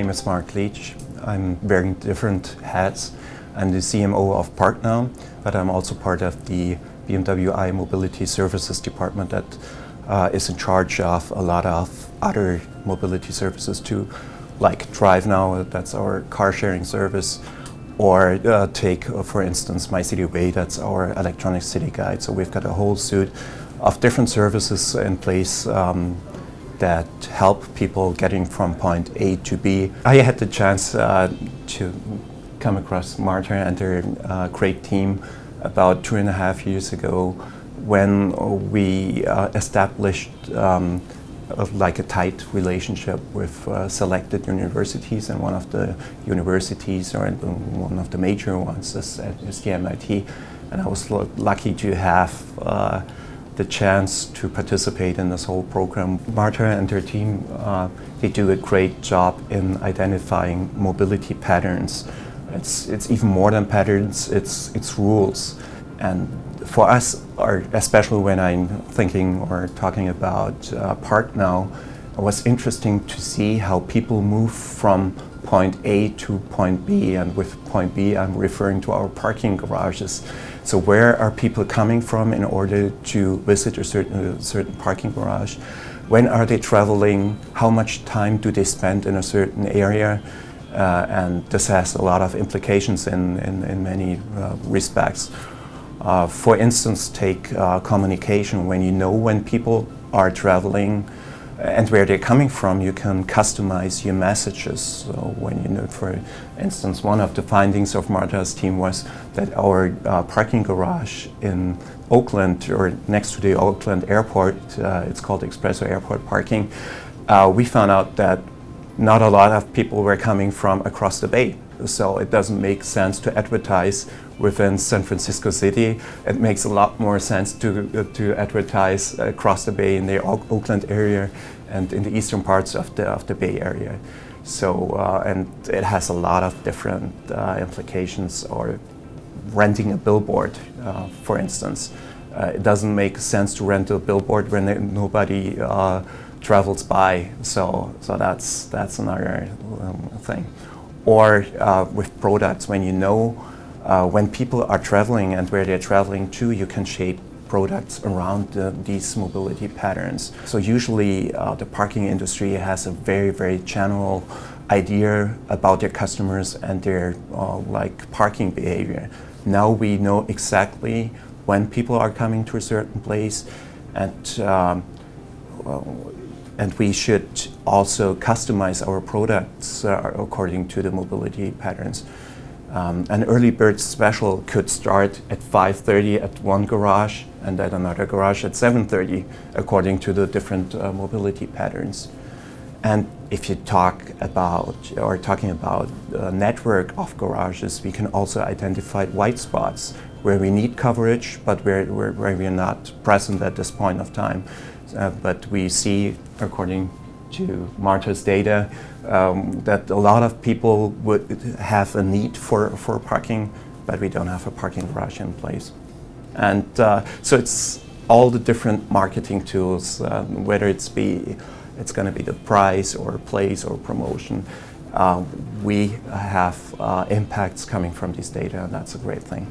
name is Leach. I'm wearing different hats. I'm the CMO of Park now, but I'm also part of the BMW I Mobility Services department that is in charge of a lot of other mobility services too, like Drive Now, that's our car sharing service, or take, for instance, My City Way, that's our electronic city guide. So we've got a whole suite of different services in place that help people getting from point A to B. I had the chance to come across Marta and their great team about 2.5 years ago when we established like a tight relationship with selected universities, and one of the universities, or one of the major ones, is the MIT. And I was lucky to have the chance to participate in this whole program. Marta and her team, they do a great job in identifying mobility patterns. It's even more than patterns, it's rules. And for us, or especially when I'm thinking or talking about Park Now, it was interesting to see how people move from point A to point B, and with point B I'm referring to our parking garages. So where are people coming from in order to visit a certain parking garage? When are they traveling? How much time do they spend in a certain area? And this has a lot of implications in many respects. For instance, take communication. When you know when people are traveling and where they're coming from, you can customize your messages. So when you know, for instance, one of the findings of Marta's team was that our parking garage in Oakland, or next to the Oakland airport, it's called Expresso Airport Parking, we found out that not a lot of people were coming from across the bay. So it doesn't make sense to advertise within San Francisco City. It makes a lot more sense to advertise across the bay in the Oakland area and in the eastern parts of the Bay Area. So and it has a lot of different implications. Or renting a billboard, for instance. It doesn't make sense to rent a billboard when nobody travels by. So that's another thing. Or with products, when you know when people are traveling and where they're traveling to, you can shape products around these mobility patterns. So usually the parking industry has a very, very general idea about their customers and their like parking behavior. Now we know exactly when people are coming to a certain place, and we should also customize our products according to the mobility patterns. An early bird special could start at 5:30 at one garage and at another garage at 7:30, according to the different mobility patterns. And if you talking about a network of garages, we can also identify white spots where we need coverage, but where we are not present at this point of time. But we see, according to Marta's data, that a lot of people would have a need for parking, but we don't have a parking garage in place. And so it's all the different marketing tools, whether it's going to be the price or place or promotion. We have impacts coming from this data, and that's a great thing.